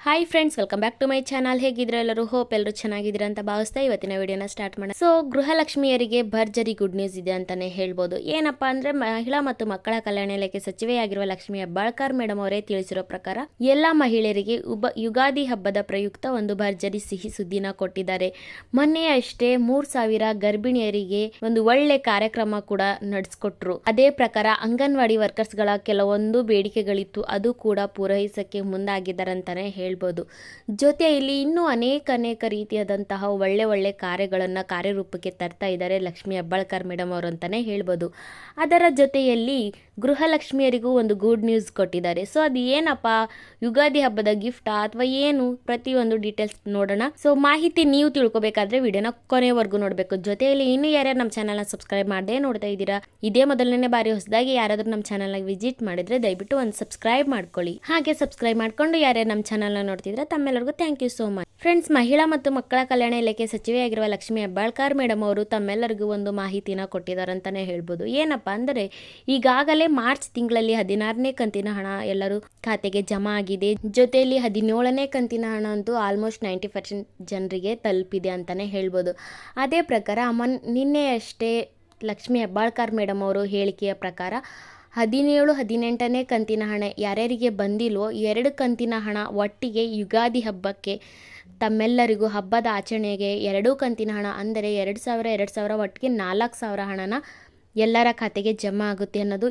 Hi friends, welcome back to my channel. ಹೇಗಿದ್ರೆ ಎಲ್ಲರೂ? Hope ಎಲ್ಲರೂ ಚೆನ್ನಾಗಿದ್ದೀರಾ ಅಂತ ಭಾವಿಸ್ತಾ ಇವತ್ತಿನ ವಿಡಿಯೋನ ಸ್ಟಾರ್ಟ್ ಮಾಡೋಣ. ಸೊ ಗೃಹಲಕ್ಷ್ಮಿಯರಿಗೆ ಭರ್ಜರಿ ಗುಡ್ ನ್ಯೂಸ್ ಇದೆ ಅಂತಾನೆ ಹೇಳ್ಬೋದು. ಏನಪ್ಪಾ ಅಂದ್ರೆ, ಮಹಿಳಾ ಮತ್ತು ಮಕ್ಕಳ ಕಲ್ಯಾಣ ಇಲಾಖೆ ಸಚಿವೆಯಾಗಿರುವ ಲಕ್ಷ್ಮಿ ಹೆಬ್ಬಾಳ್ಕರ್ ಮೇಡಮ್ ಅವರೇ ತಿಳಿಸಿರೋ ಪ್ರಕಾರ ಎಲ್ಲಾ ಮಹಿಳೆಯರಿಗೆ ಯುಗಾದಿ ಹಬ್ಬದ ಪ್ರಯುಕ್ತ ಒಂದು ಭರ್ಜರಿ ಸಿಹಿ ಸುದ್ದಿನ ಕೊಟ್ಟಿದ್ದಾರೆ. ಮೊನ್ನೆ ಅಷ್ಟೇ 3,000 ಗರ್ಭಿಣಿಯರಿಗೆ ಒಂದು ಒಳ್ಳೆ ಕಾರ್ಯಕ್ರಮ ಕೂಡ ನಡೆಸ್ಕೊಟ್ರು. ಅದೇ ಪ್ರಕಾರ ಅಂಗನವಾಡಿ ವರ್ಕರ್ಸ್ ಗಳ ಕೆಲವೊಂದು ಬೇಡಿಕೆಗಳಿತ್ತು, ಅದು ಕೂಡ ಪೂರೈಸಕ್ಕೆ ಮುಂದಾಗಿದ್ದಾರೆ ಅಂತಾನೆ ಹೇಳ್ಬೋದು. ಜೊತೆಯಲ್ಲಿ ಇನ್ನೂ ಅನೇಕ ರೀತಿಯಾದಂತಹ ಒಳ್ಳೆ ಕಾರ್ಯಗಳನ್ನ ಕಾರ್ಯರೂಪಕ್ಕೆ ತರ್ತಾ ಇದ್ದಾರೆ ಲಕ್ಷ್ಮಿ ಹೆಬ್ಬಾಳ್ಕರ್ ಮೇಡಮ್ ಅವರು ಅಂತಾನೆ ಹೇಳ್ಬೋದು. ಅದರ ಜೊತೆಯಲ್ಲಿ ಗೃಹಲಕ್ಷ್ಮಿಯರಿಗೂ ಒಂದು ಗುಡ್ ನ್ಯೂಸ್ ಕೊಟ್ಟಿದ್ದಾರೆ. ಸೊ ಅದು ಏನಪ್ಪ, ಯುಗಾದಿ ಹಬ್ಬದ ಗಿಫ್ಟಾ ಅಥವಾ ಏನು, ಪ್ರತಿಯೊಂದು ಡೀಟೇಲ್ಸ್ ನೋಡೋಣ. ಸೊ ಮಾಹಿತಿ ನೀವು ತಿಳ್ಕೊಬೇಕಾದ್ರೆ ವಿಡಿಯೋನ ಕೊನೆವರೆಗೂ ನೋಡಬೇಕು. ಜೊತೆಯಲ್ಲಿ ಇನ್ನು ಯಾರ್ಯಾರು ನಮ್ಮ ಚಾನಲ್ನ ಸಬ್ಸ್ಕ್ರೈಬ್ ಮಾಡದೆ ನೋಡ್ತಾ ಇದ್ದೀರಾ, ಇದೇ ಮೊದಲನೇ ಬಾರಿ ಹೊಸದಾಗಿ ಯಾರಾದ್ರೂ ನಮ್ಮ ಚಾನಲ್ನ ವಿಸಿಟ್ ಮಾಡಿದ್ರೆ ದಯವಿಟ್ಟು ಒಂದು ಸಬ್ಸ್ಕ್ರೈಬ್ ಮಾಡ್ಕೊಳ್ಳಿ. ಹಾಗೆ ಸಬ್ಸ್ಕ್ರೈಬ್ ಮಾಡ್ಕೊಂಡು ಯಾರ್ಯಾರು ನಮ್ಮ ಚಾನಲ್ನ ನೋಡ್ತಿದ್ರೆ ತಮ್ಮೆಲ್ಲರಿಗೂ thank you so much. Friends, ಮಹಿಳಾ ಮತ್ತು ಮಕ್ಕಳ ಕಲ್ಯಾಣ ಇಲಾಖೆ ಸಚಿವೆಯಾಗಿರುವ ಲಕ್ಷ್ಮಿ ಹೆಬ್ಬಾಳ್ಕರ್ ಮೇಡಮ್ ಅವರು ತಮ್ಮೆಲ್ಲರಿಗೂ ಒಂದು ಮಾಹಿತಿನ ಕೊಟ್ಟಿದ್ದಾರೆ ಅಂತಾನೆ ಹೇಳ್ಬೋದು. ಏನಪ್ಪಾ ಅಂದರೆ, ಈಗಾಗಲೇ ಮಾರ್ಚ್ ತಿಂಗಳಲ್ಲಿ 16ನೇ ಕಂತಿನ ಹಣ ಎಲ್ಲರೂ ಖಾತೆಗೆ ಜಮಾ ಆಗಿದೆ. ಜೊತೆಯಲ್ಲಿ 17ನೇ ಕಂತಿನ ಹಣ ಅಂತೂ ಆಲ್ಮೋಸ್ಟ್ 90% ಜನರಿಗೆ ತಲುಪಿದೆ ಅಂತಾನೆ ಹೇಳ್ಬೋದು. ಅದೇ ಪ್ರಕಾರ ನಿನ್ನೆ ಅಷ್ಟೇ ಲಕ್ಷ್ಮಿ ಹೆಬ್ಬಾಳ್ಕರ್ ಮೇಡಮ್ ಅವರು ಹೇಳಿಕೆಯ ಪ್ರಕಾರ 17, 18ನೇ ಕಂತಿನ ಹಣ ಯಾರ್ಯಾರಿಗೆ ಬಂದಿಲ್ವೋ 2 ಕಂತಿನ ಹಣ ಒಟ್ಟಿಗೆ ಯುಗಾದಿ ಹಬ್ಬಕ್ಕೆ ತಮ್ಮೆಲ್ಲರಿಗೂ ಹಬ್ಬದ ಆಚರಣೆಗೆ 2 ಕಂತಿನ ಹಣ ಅಂದರೆ 2,000 ಒಟ್ಟಿಗೆ 4,000 ಹಣನ ಎಲ್ಲರ ಖಾತೆಗೆ ಜಮಾ ಆಗುತ್ತೆ ಅನ್ನೋದು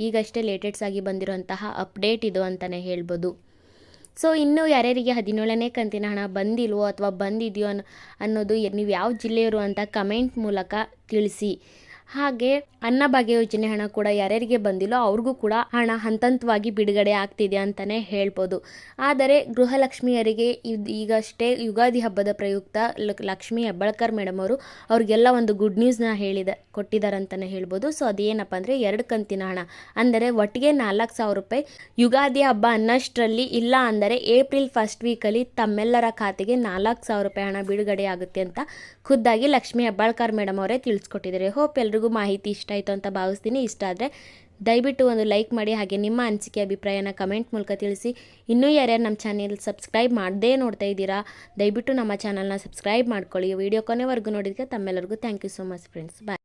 ಈಗಷ್ಟೇ ಲೇಟೆಸ್ಟ್ ಆಗಿ ಬಂದಿರುವಂತಹ ಅಪ್ಡೇಟ್ ಇದು ಅಂತಲೇ ಹೇಳ್ಬೋದು. ಸೊ ಇನ್ನೂ ಯಾರ್ಯಾರಿಗೆ 17ನೇ ಕಂತಿನ ಹಣ ಬಂದಿಲ್ವೋ ಅಥವಾ ಬಂದಿದೆಯೋ ಅನ್ನೋದು ನೀವು ಯಾವ ಜಿಲ್ಲೆಯವರು ಅಂತ ಕಮೆಂಟ್ ಮೂಲಕ ತಿಳಿಸಿ. ಹಾಗೆ ಅನ್ನಭಾಗ್ಯ ಯೋಜನೆ ಹಣ ಕೂಡ ಯಾರ್ಯಾರಿಗೆ ಬಂದಿಲ್ಲೋ ಅವ್ರಿಗೂ ಕೂಡ ಹಣ ಹಂತವಾಗಿ ಬಿಡುಗಡೆ ಆಗ್ತಿದೆ ಅಂತಾನೆ ಹೇಳ್ಬೋದು. ಆದರೆ ಗೃಹಲಕ್ಷ್ಮಿಯರಿಗೆ ಈಗಷ್ಟೇ ಯುಗಾದಿ ಹಬ್ಬದ ಪ್ರಯುಕ್ತ ಲಕ್ಷ್ಮಿ ಹೆಬ್ಬಾಳ್ಕರ್ ಮೇಡಮ್ ಅವರು ಅವ್ರಿಗೆಲ್ಲ ಒಂದು ಗುಡ್ ನ್ಯೂಸ್ನ ಕೊಟ್ಟಿದ್ದಾರೆ ಅಂತಾನೆ ಹೇಳ್ಬೋದು. ಸೊ ಅದೇನಪ್ಪ ಅಂದರೆ 2 ಕಂತಿನ ಹಣ ಅಂದರೆ ಒಟ್ಟಿಗೆ 4,000 ರೂಪಾಯಿ ಯುಗಾದಿ ಹಬ್ಬ ಅನ್ನಷ್ಟರಲ್ಲಿ, ಇಲ್ಲ ಅಂದರೆ ಏಪ್ರಿಲ್ ಫಸ್ಟ್ ವೀಕಲ್ಲಿ ತಮ್ಮೆಲ್ಲರ ಖಾತೆಗೆ 4,000 ರೂಪಾಯಿ ಹಣ ಬಿಡುಗಡೆ ಆಗುತ್ತೆ ಅಂತ ಖುದ್ದಾಗಿ ಲಕ್ಷ್ಮಿ ಹೆಬ್ಬಾಳ್ಕರ್ ಮೇಡಮ್ ಅವರೇ ತಿಳಿಸ್ಕೊಟ್ಟಿದ್ದಾರೆ. ಹೋಪ್ ಎಲ್ರಿಗೂ ಮಾಹಿತಿ ಇಷ್ಟ ಆಯಿತು ಅಂತ ಭಾವಿಸ್ತೀನಿ. ಇಷ್ಟ ಆದರೆ ದಯವಿಟ್ಟು ಒಂದು ಲೈಕ್ ಮಾಡಿ, ಹಾಗೆ ನಿಮ್ಮ ಅನಿಸಿಕೆ ಅಭಿಪ್ರಾಯನ ಕಮೆಂಟ್ ಮೂಲಕ ತಿಳಿಸಿ. ಇನ್ನೂ ಯಾರ್ಯಾರು ನಮ್ಮ ಚಾನೆಲ್ ಸಬ್ಸ್ಕ್ರೈಬ್ ಮಾಡದೇ ನೋಡ್ತಾ ಇದ್ದೀರಾ, ದಯವಿಟ್ಟು ನಮ್ಮ ಚಾನಲ್ನ ಸಬ್ಸ್ಕ್ರೈಬ್ ಮಾಡ್ಕೊಳ್ಳಿ. ವಿಡಿಯೋ ಕೊನೆವರೆಗೂ ನೋಡಿದ್ದಕ್ಕೆ ತಮ್ಮೆಲ್ಲರಿಗೂ thank you so much friends. Bye.